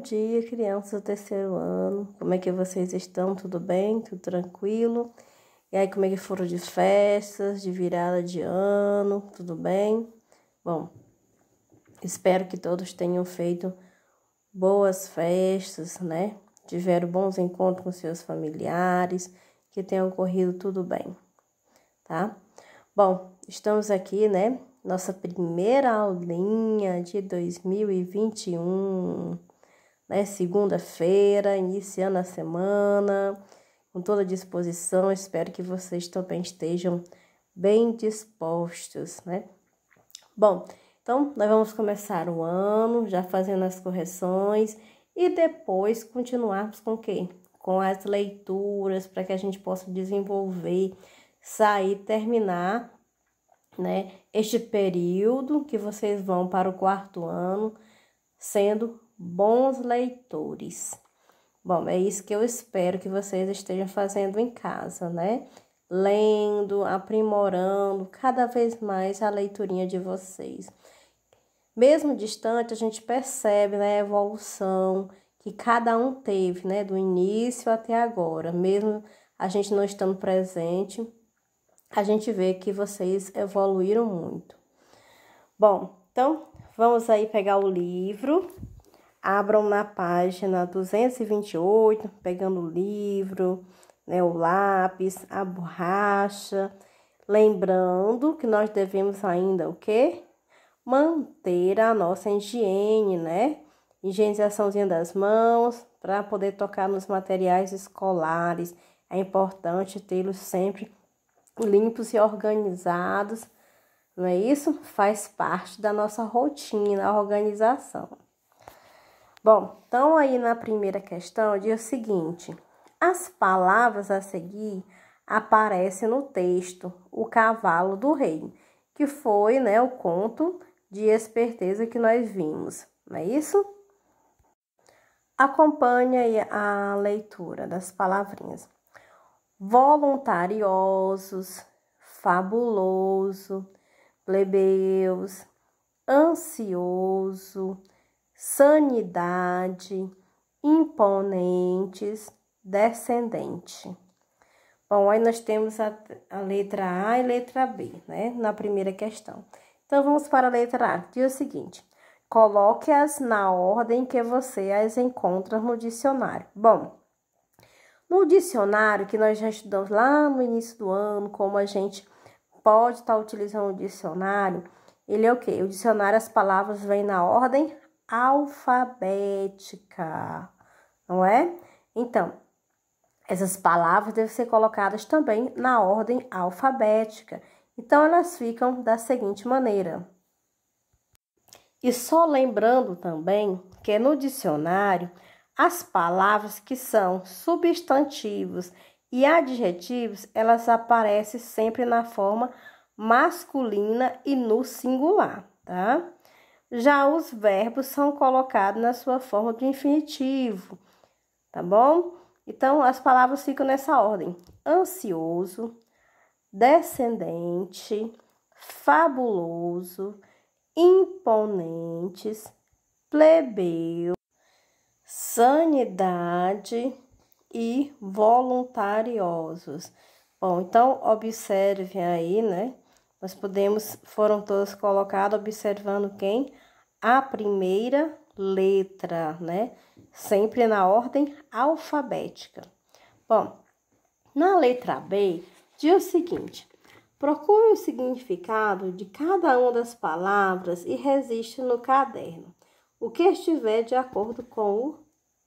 dia, crianças do terceiro ano. Como é que vocês estão? Tudo bem? Tudo tranquilo? E aí, como é que foram de festas, de virada de ano? Tudo bem? Bom, espero que todos tenham feito boas festas, né? Tiveram bons encontros com seus familiares, que tenham corrido tudo bem, tá? Bom, estamos aqui, né? Nossa primeira aulinha de 2021, né? Segunda-feira, iniciando a semana, com toda disposição. Espero que vocês também estejam bem dispostos, né? Bom, então nós vamos começar o ano já fazendo as correções e depois continuarmos com o quê? Com as leituras, para que a gente possa desenvolver, sair, terminar, né, este período que vocês vão para o quarto ano sendo bons leitores. Bom, é isso que eu espero que vocês estejam fazendo em casa, né? Lendo, aprimorando cada vez mais a leiturinha de vocês. Mesmo distante, a gente percebe, né, a evolução que cada um teve, né, do início até agora. Mesmo a gente não estando presente, a gente vê que vocês evoluíram muito. Bom, então vamos aí pegar o livro. Abram na página 228, pegando o livro, né, o lápis, a borracha. Lembrando que nós devemos ainda o quê? Manter a nossa higiene, né? Higienizaçãozinha das mãos, para poder tocar nos materiais escolares. É importante tê-los sempre limpos e organizados, não é isso? Faz parte da nossa rotina, a organização. Bom, então aí na primeira questão diz o seguinte: as palavras a seguir aparecem no texto O Cavalo do Rei, que foi, né, o conto de esperteza que nós vimos, não é isso? Acompanhe aí a leitura das palavrinhas. Voluntariosos, fabuloso, plebeus, ansioso, sanidade, imponentes, descendente. Bom, aí nós temos a letra A e letra B, né, na primeira questão. Então, vamos para a letra A. Diz o seguinte: coloque-as na ordem que você as encontra no dicionário. Bom, no dicionário que nós já estudamos lá no início do ano, como a gente pode estar utilizando o dicionário, ele é o quê? O dicionário, as palavras vêm na ordem alfabética, não é? Então, essas palavras devem ser colocadas também na ordem alfabética. Então, elas ficam da seguinte maneira. E só lembrando também que no dicionário, as palavras que são substantivos e adjetivos, elas aparecem sempre na forma masculina e no singular, tá? Já os verbos são colocados na sua forma de infinitivo, tá bom? Então, as palavras ficam nessa ordem: ansioso, descendente, fabuloso, imponentes, plebeu, sanidade e voluntariosos. Bom, então observem aí, né? Foram todas colocadas observando quem? A primeira letra, né? Sempre na ordem alfabética. Bom, na letra B, diz o seguinte: procure o significado de cada uma das palavras e registre no caderno o que estiver de acordo com o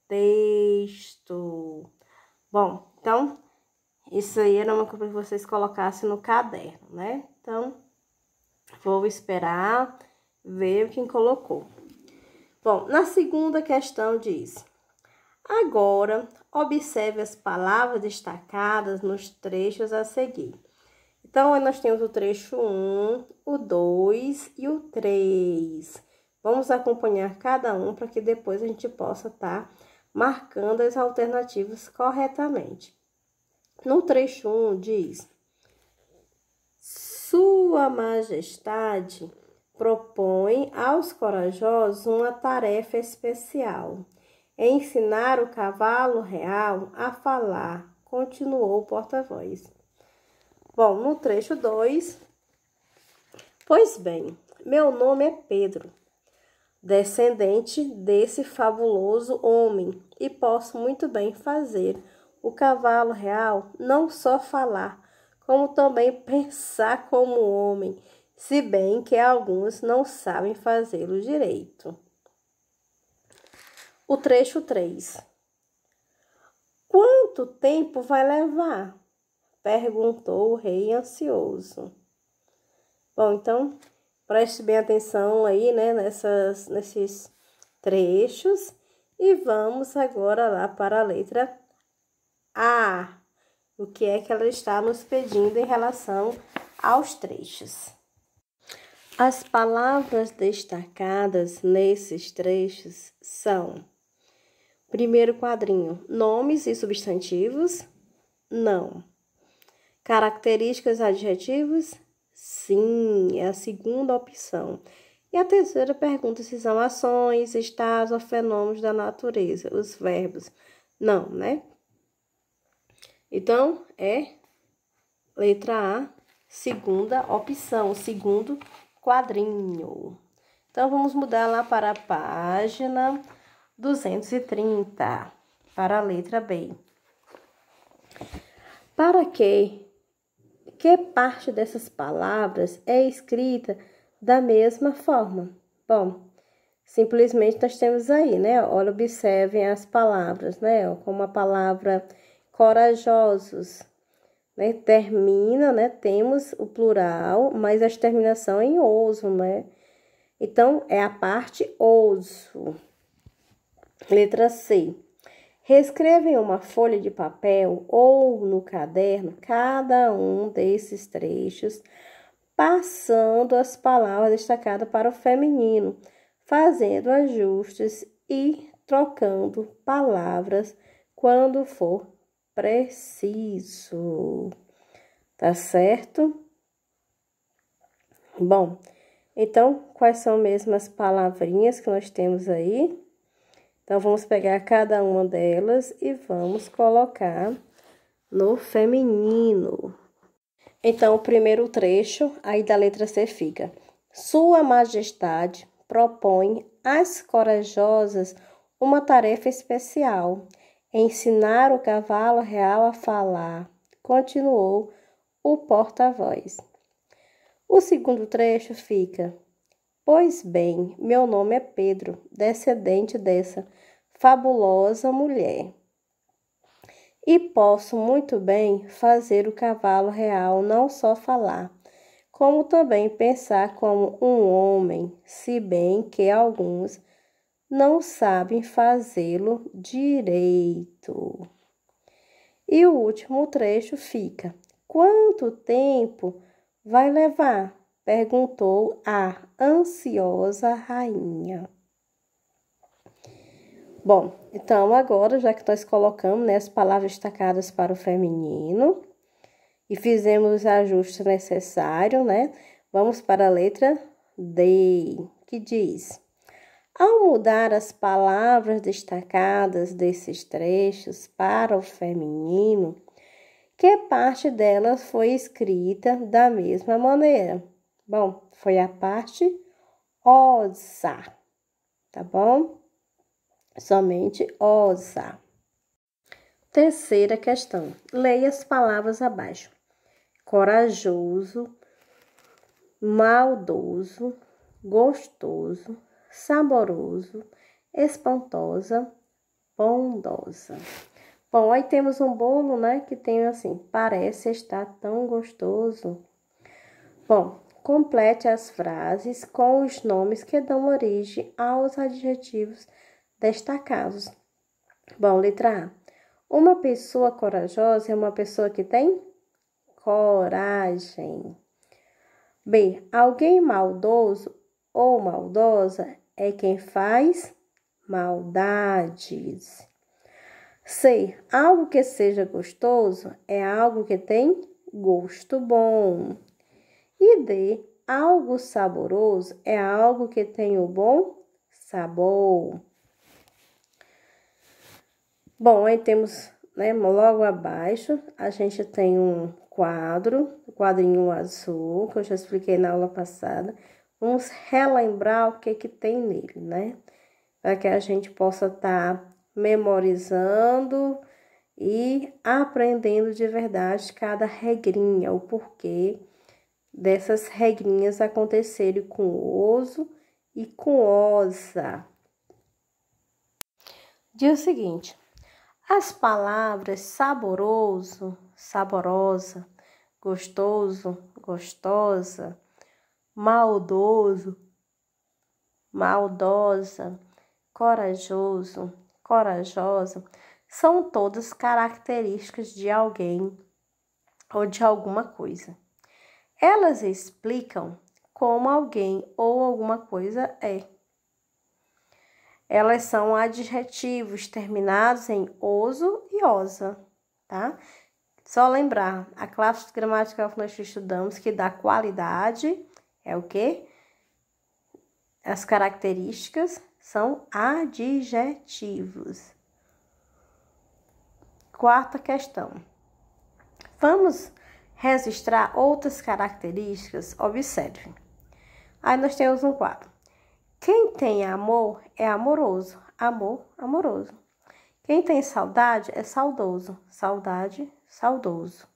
texto. Bom, então, isso aí era uma coisa que vocês colocassem no caderno, né? Então, vou esperar ver quem colocou. Bom, na segunda questão diz: agora, observe as palavras destacadas nos trechos a seguir. Então, nós temos o trecho 1, o 2 e o 3. Vamos acompanhar cada um para que depois a gente possa estar marcando as alternativas corretamente. No trecho 1 diz: Sua Majestade propõe aos corajosos uma tarefa especial. ensinar o cavalo real a falar, continuou o porta-voz. Bom, no trecho 2, pois bem, meu nome é Pedro, descendente desse fabuloso homem, e posso muito bem fazer o cavalo real não só falar, como também pensar como homem, se bem que alguns não sabem fazê-lo direito. O trecho 3. Quanto tempo vai levar? Perguntou o rei ansioso. Bom, então, preste bem atenção aí, né, nesses trechos. E vamos agora lá para a letra A. O que é que ela está nos pedindo em relação aos trechos? As palavras destacadas nesses trechos são: primeiro quadrinho, nomes e substantivos? Não. Características adjetivos? Sim, é a segunda opção. E a terceira pergunta se são ações, estados ou fenômenos da natureza, os verbos. Não, né? Então, é letra A, segunda opção, segundo quadrinho. Então, vamos mudar lá para a página 230, para a letra B. Para que parte dessas palavras é escrita da mesma forma? Bom, simplesmente nós temos aí, né? Olha, observem as palavras, né? Como a palavra corajosos, né? Termina, né? Temos o plural, mas a terminação é em oso, né? Então, é a parte oso. Letra C. Reescreva em uma folha de papel ou no caderno cada um desses trechos, passando as palavras destacadas para o feminino, fazendo ajustes e trocando palavras quando for preciso. Tá certo? Bom, então, quais são mesmo as palavrinhas que nós temos aí? Então, vamos pegar cada uma delas e vamos colocar no feminino. Então, o primeiro trecho, aí da letra C fica: Sua Majestade propõe às corajosas uma tarefa especial, ensinar o cavalo real a falar, continuou o porta-voz. O segundo trecho fica: Pois bem, meu nome é Pedro, descendente dessa fabulosa mulher. E posso muito bem fazer o cavalo real não só falar, como também pensar como um homem, se bem que alguns não sabem fazê-lo direito. E o último trecho fica: Quanto tempo vai levar? Perguntou a ansiosa rainha. Bom, então agora, já que nós colocamos, né, as palavras destacadas para o feminino e fizemos os ajustes necessários, né, vamos para a letra D, que diz: Ao mudar as palavras destacadas desses trechos para o feminino, que parte delas foi escrita da mesma maneira? Bom, foi a parte osa, tá bom? Somente osa. Terceira questão. Leia as palavras abaixo: corajoso, maldoso, gostoso, saboroso, espantosa, bondosa. Bom, aí temos um bolo, né, que tem assim: parece estar tão gostoso. Bom, complete as frases com os nomes que dão origem aos adjetivos destacados. Bom, letra A. Uma pessoa corajosa é uma pessoa que tem coragem. B. Alguém maldoso ou maldosa é quem faz maldades. C. Algo que seja gostoso é algo que tem gosto bom. E D. Algo saboroso é algo que tem o bom sabor. Bom, aí temos, né, logo abaixo, a gente tem um quadrinho azul, que eu já expliquei na aula passada. Vamos relembrar o que tem nele, né? Para que a gente possa estar memorizando e aprendendo de verdade cada regrinha, o porquê dessas regrinhas acontecerem com oso e com osa. Diz o seguinte: as palavras saboroso, saborosa, gostoso, gostosa, maldoso, maldosa, corajoso, corajosa, são todas características de alguém ou de alguma coisa. Elas explicam como alguém ou alguma coisa é. Elas são adjetivos terminados em oso e osa, tá? Só lembrar, a classe gramatical que nós estudamos, que dá qualidade, é o quê? As características são adjetivos. Quarta questão. Vamos registrar outras características? Observe. Aí nós temos um quadro. Quem tem amor é amoroso. Amor, amoroso. Quem tem saudade é saudoso. Saudade, saudoso.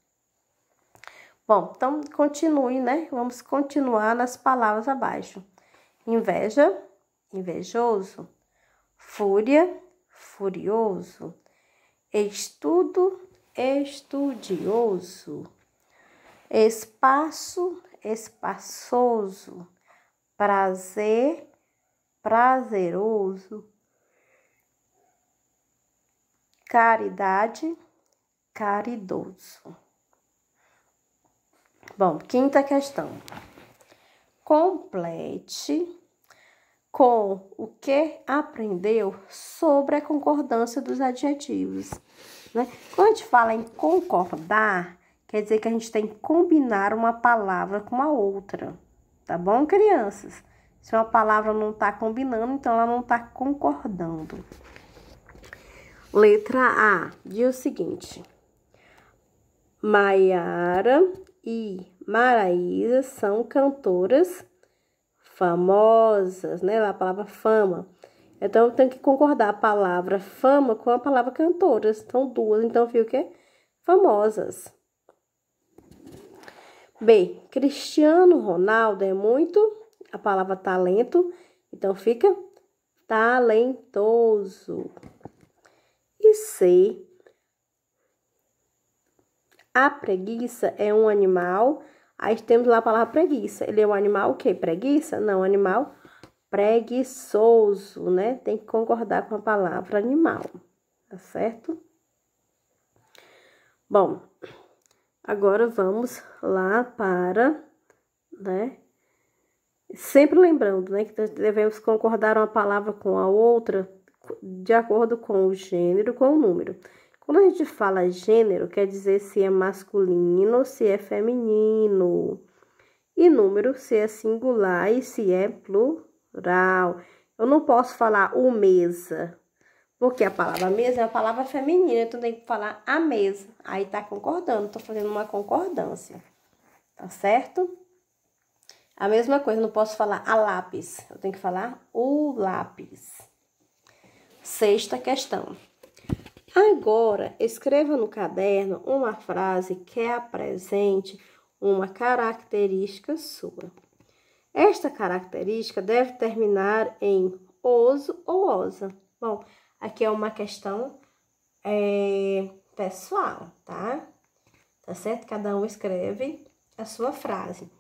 Bom, então continue, né? Vamos continuar nas palavras abaixo. Inveja, invejoso. Fúria, furioso. Estudo, estudioso. Espaço, espaçoso. Prazer, prazeroso. Caridade, caridoso. Bom, quinta questão. Complete com o que aprendeu sobre a concordância dos adjetivos, né? Quando a gente fala em concordar, quer dizer que a gente tem que combinar uma palavra com a outra, tá bom, crianças? Se uma palavra não está combinando, então ela não está concordando. Letra A, diz o seguinte: Maiara e Maraísa são cantoras famosas, né? A palavra fama. Então, eu tenho que concordar a palavra fama com a palavra cantoras. São duas, então fica o quê? Famosas. B, Cristiano Ronaldo é muito, a palavra talento, então fica talentoso. E C, a preguiça é um animal. Aí temos lá a palavra preguiça. Ele é um animal o quê? Preguiça? Não, animal preguiçoso, né? Tem que concordar com a palavra animal, tá certo? Bom, agora vamos lá para, né? Sempre lembrando, né, que devemos concordar uma palavra com a outra de acordo com o gênero, com o número. Quando a gente fala gênero, quer dizer se é masculino ou se é feminino. E número, se é singular e se é plural. Eu não posso falar o mesa, porque a palavra mesa é uma palavra feminina, então tem que falar a mesa. Aí tá concordando, tô fazendo uma concordância. Tá certo? A mesma coisa, não posso falar a lápis, eu tenho que falar o lápis. Sexta questão. Agora, escreva no caderno uma frase que apresente uma característica sua. Esta característica deve terminar em oso ou osa. Bom, aqui é uma questão pessoal, tá? Tá certo? Cada um escreve a sua frase.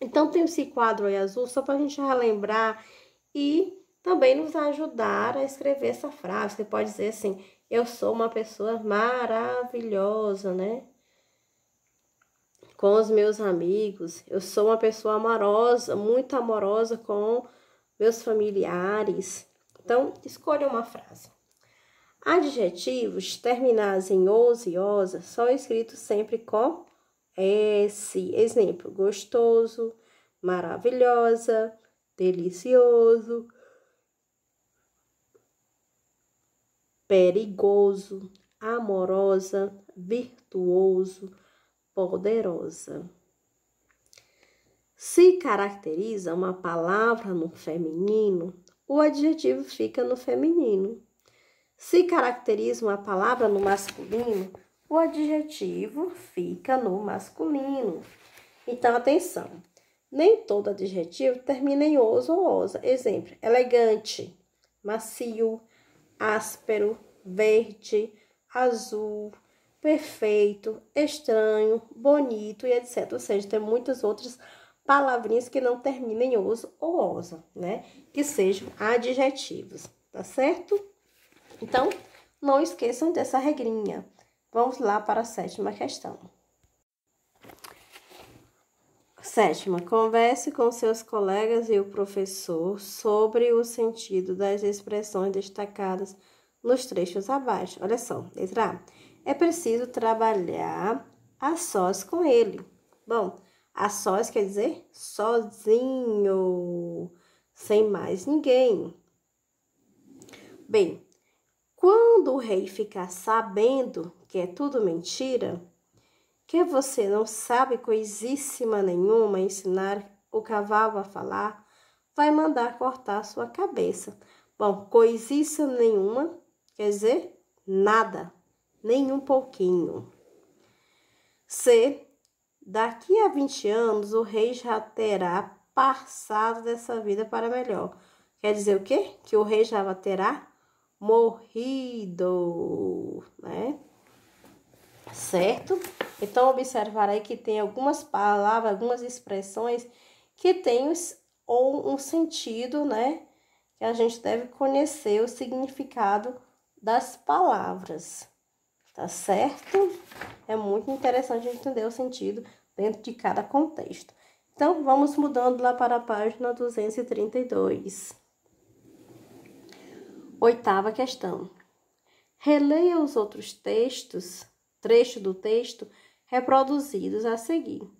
Então, tem esse quadro aí azul só para a gente relembrar e também nos ajudar a escrever essa frase. Você pode dizer assim: eu sou uma pessoa maravilhosa, né? Com os meus amigos. Eu sou uma pessoa amorosa, muito amorosa com meus familiares. Então, escolha uma frase. Adjetivos terminados em oso e osa são escritos sempre com S. Exemplo: gostoso, maravilhosa, delicioso. perigoso, amorosa, virtuoso, poderosa. Se caracteriza uma palavra no feminino, o adjetivo fica no feminino. Se caracteriza uma palavra no masculino, o adjetivo fica no masculino. Então, atenção. Nem todo adjetivo termina em oso ou osa. Exemplo, elegante, macio, áspero, verde, azul, perfeito, estranho, bonito e etc. Ou seja, tem muitas outras palavrinhas que não terminam em oso ou osa, né? Que sejam adjetivos, tá certo? Então, não esqueçam dessa regrinha. Vamos lá para a 7ª questão. 7ª, converse com seus colegas e o professor sobre o sentido das expressões destacadas nos trechos abaixo. Olha só, letra A. É preciso trabalhar a sós com ele. Bom, a sós quer dizer sozinho, sem mais ninguém. Bem, quando o rei ficar sabendo que é tudo mentira, que você não sabe coisíssima nenhuma ensinar o cavalo a falar, vai mandar cortar sua cabeça. Bom, coisíssima nenhuma quer dizer nada, nem um pouquinho. C. Daqui a 20 anos, o rei já terá passado dessa vida para melhor. Quer dizer o quê? Que o rei já terá morrido, né? Certo? Então, observar aí que tem algumas palavras, algumas expressões que têm um sentido, né? Que a gente deve conhecer o significado das palavras, tá certo? É muito interessante entender o sentido dentro de cada contexto. Então, vamos mudando lá para a página 232. 8ª questão. Releia os outros trechos do texto reproduzidos a seguir.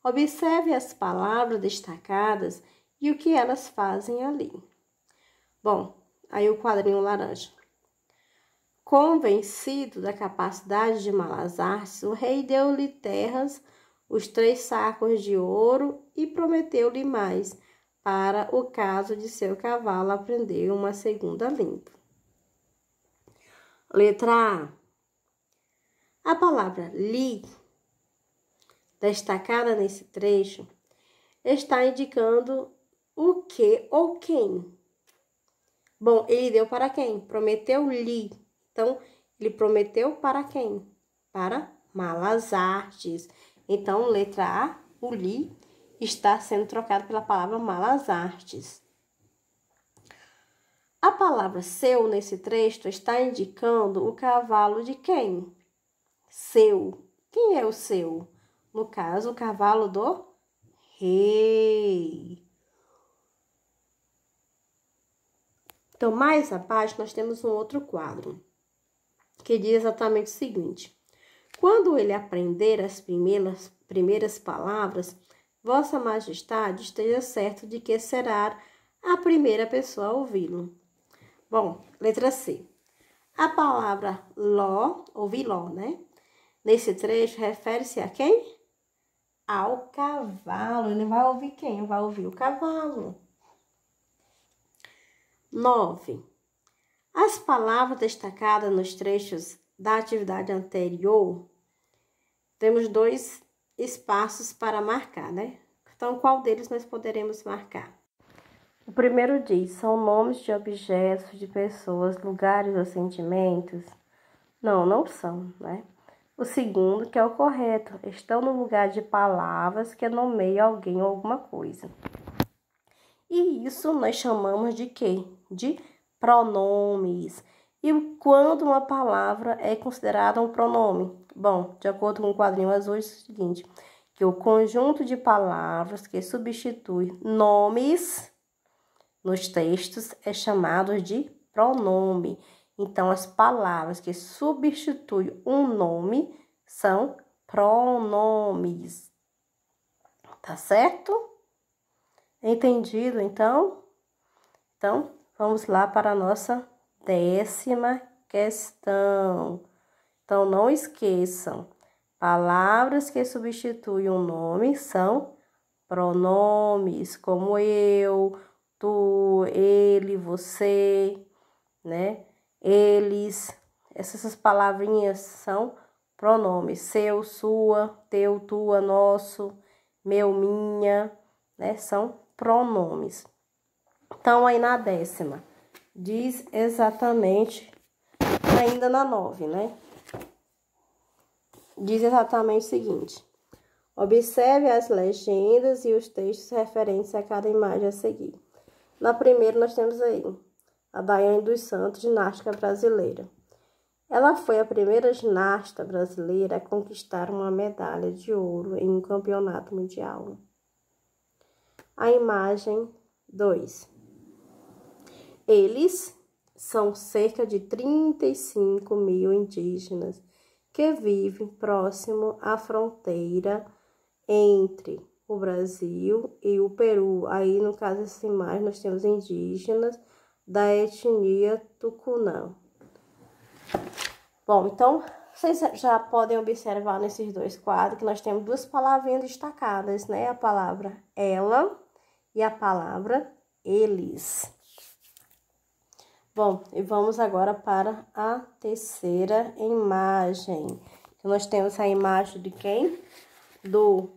Observe as palavras destacadas e o que elas fazem ali. Bom, aí o quadrinho laranja. Convencido da capacidade de malas artes, o rei deu-lhe terras, os 3 sacos de ouro e prometeu-lhe mais, para o caso de seu cavalo aprender uma segunda língua. Letra A. A palavra li, destacada nesse trecho, está indicando o que ou quem. Bom, ele deu para quem? Prometeu-lhe. Então, ele prometeu para quem? Para malas artes. Então, letra A, o li, está sendo trocado pela palavra malas artes. A palavra seu nesse trecho está indicando o cavalo de quem? Seu. Quem é o seu? No caso, o cavalo do rei. Então, mais abaixo, nós temos um outro quadro, que diz exatamente o seguinte. Quando ele aprender as primeiras palavras, Vossa Majestade esteja certo de que será a primeira pessoa a ouvi-lo. Bom, letra C. A palavra ló, ouvir ló, né? Nesse trecho, refere-se a quem? Ao cavalo. Ele vai ouvir quem? Vai ouvir o cavalo. 9. As palavras destacadas nos trechos da atividade anterior, temos 2 espaços para marcar, né? Então, qual deles nós poderemos marcar? O primeiro diz, são nomes de objetos, de pessoas, lugares ou sentimentos? Não, não são, né? O segundo, que é o correto, estão no lugar de palavras que nomeiam alguém ou alguma coisa. E isso nós chamamos de quê? De pronomes. E quando uma palavra é considerada um pronome? Bom, de acordo com o quadrinho azul, é o seguinte, que o conjunto de palavras que substitui nomes nos textos é chamado de pronome. Então, as palavras que substituem um nome são pronomes. Tá certo? Entendido, então? Então, vamos lá para a nossa 10ª questão. Então, não esqueçam, palavras que substituem o nome são pronomes, como eu, tu, ele, você, né? Eles, essas palavrinhas são pronomes. Seu, sua, teu, tua, nosso, meu, minha, né? São pronomes. Então, aí na 10ª, diz exatamente, ainda na 9, né? Diz exatamente o seguinte: observe as legendas e os textos referentes a cada imagem a seguir. Na primeira, nós temos aí a Daiane dos Santos, ginástica brasileira. Ela foi a primeira ginasta brasileira a conquistar uma medalha de ouro em um campeonato mundial. A imagem 2. Eles são cerca de 35 mil indígenas que vivem próximo à fronteira entre o Brasil e o Peru. Aí, no caso dessa imagem, nós temos indígenas da etnia tucunã. Bom, então, vocês já podem observar nesses dois quadros que nós temos duas palavrinhas destacadas, né? A palavra ela e a palavra eles. Bom, e vamos agora para a terceira imagem. Então, nós temos a imagem de quem? Do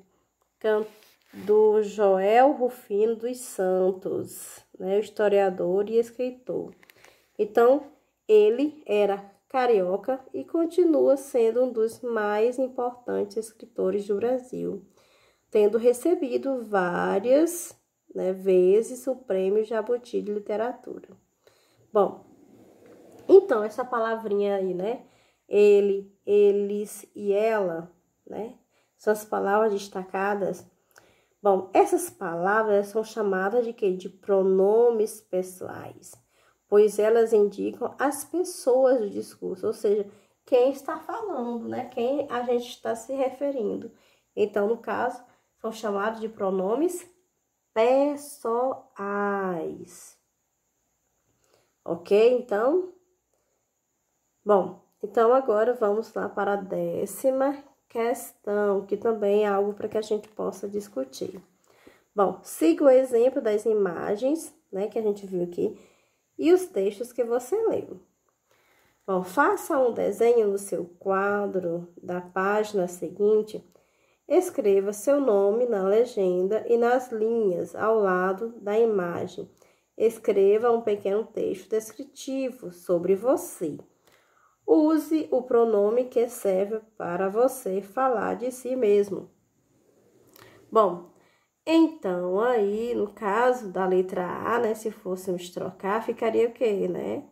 Joel Rufino dos Santos, né? O historiador e escritor. Então, ele era carioca e continua sendo um dos mais importantes escritores do Brasil, tendo recebido várias, né, vezes o Prêmio Jabuti de Literatura. Bom, então essa palavrinha aí, né? Ele, eles e ela, né? São as palavras destacadas. Bom, essas palavras são chamadas de quê? De pronomes pessoais, pois elas indicam as pessoas do discurso, ou seja, quem está falando, né? Quem a gente está se referindo. Então, no caso, são chamados de pronomes pessoais. Ok? Então, bom, então agora vamos lá para a 10ª questão, que também é algo para que a gente possa discutir. Bom, siga o exemplo das imagens, né, que a gente viu aqui, e os textos que você leu. Bom, faça um desenho no seu quadro da página seguinte. Escreva seu nome na legenda e nas linhas ao lado da imagem. Escreva um pequeno texto descritivo sobre você. Use o pronome que serve para você falar de si mesmo. Bom, então aí, no caso da letra A, né, se fôssemos trocar, ficaria o quê, né?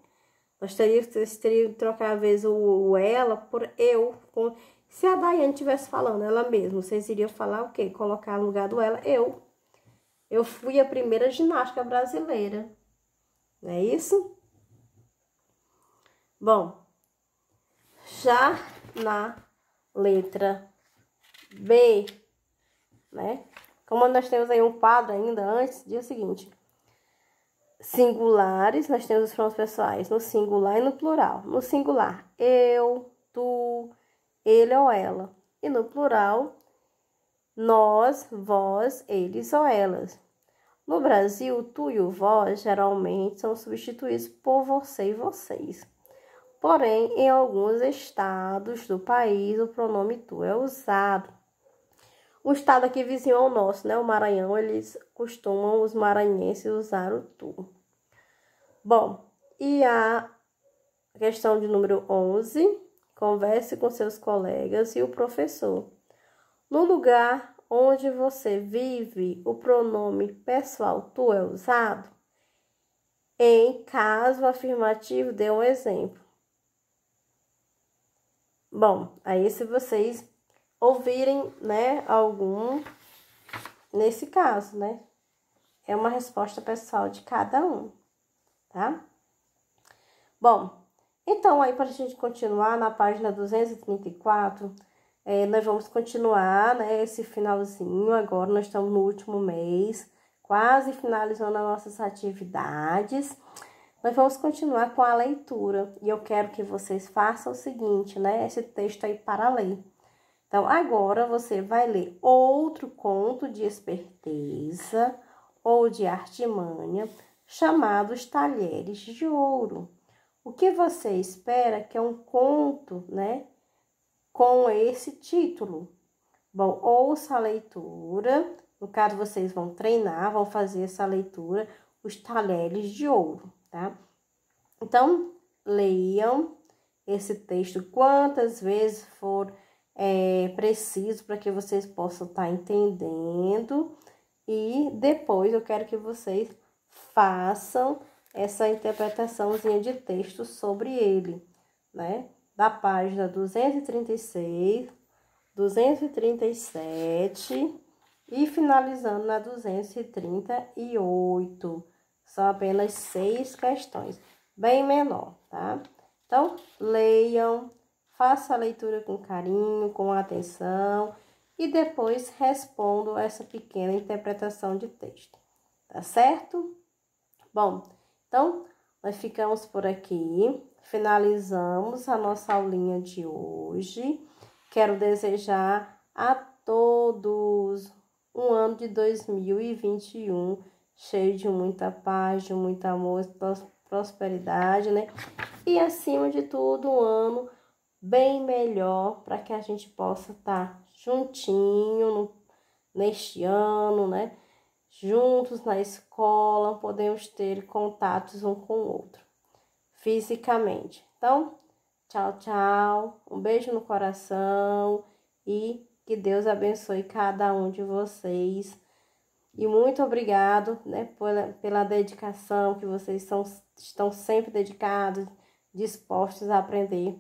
Nós teríamos que trocar, às vezes, o ela por eu. Se a Daiane estivesse falando ela mesma, vocês iriam falar o quê? Colocar no lugar do ela, eu. Eu fui a primeira ginástica brasileira. Não é isso? Bom, já na letra B, né? Como nós temos aí um quadro ainda antes, diz o seguinte: singulares, nós temos os pronomes pessoais no singular e no plural. No singular, eu, tu, ele ou ela. E no plural, nós, vós, eles ou elas. No Brasil, tu e o vós geralmente são substituídos por você e vocês. Porém, em alguns estados do país, o pronome tu é usado. O estado aqui vizinho ao nosso, né? O Maranhão, eles costumam, os maranhenses, usar o tu. Bom, e a questão de número 11, converse com seus colegas e o professor. No lugar onde você vive, o pronome pessoal tu é usado? Em caso afirmativo, dê um exemplo. Bom, aí se vocês ouvirem, né, algum, nesse caso, né, é uma resposta pessoal de cada um, tá? Bom, então aí para a gente continuar na página 234, nós vamos continuar, né, esse finalzinho. Agora nós estamos no último mês, quase finalizando as nossas atividades. Nós vamos continuar com a leitura e eu quero que vocês façam o seguinte, né? Esse texto aí para ler. Então, agora você vai ler outro conto de esperteza ou de artimanha chamado Os Talheres de Ouro. O que você espera que é um conto, né? Com esse título. Bom, ouça a leitura. No caso, vocês vão treinar, vão fazer essa leitura, Os Talheres de Ouro, tá? Então, leiam esse texto quantas vezes for preciso para que vocês possam estar entendendo. E depois eu quero que vocês façam essa interpretaçãozinha de texto sobre ele, né? Da página 236, 237 e finalizando na 238. São apenas 6 questões, bem menor, tá? Então, leiam, faça a leitura com carinho, com atenção e depois respondam essa pequena interpretação de texto, tá certo? Bom, então, nós ficamos por aqui, finalizamos a nossa aulinha de hoje. Quero desejar a todos um ano de 2021 cheio de muita paz, de muito amor, prosperidade, né? E, acima de tudo, um ano bem melhor para que a gente possa estar juntinho neste ano, né? Juntos na escola, podemos ter contatos um com o outro, fisicamente. Então, tchau, tchau, um beijo no coração e que Deus abençoe cada um de vocês. E muito obrigado, né, pela dedicação que vocês estão sempre dedicados, dispostos a aprender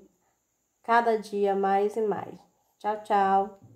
cada dia mais e mais. Tchau, tchau.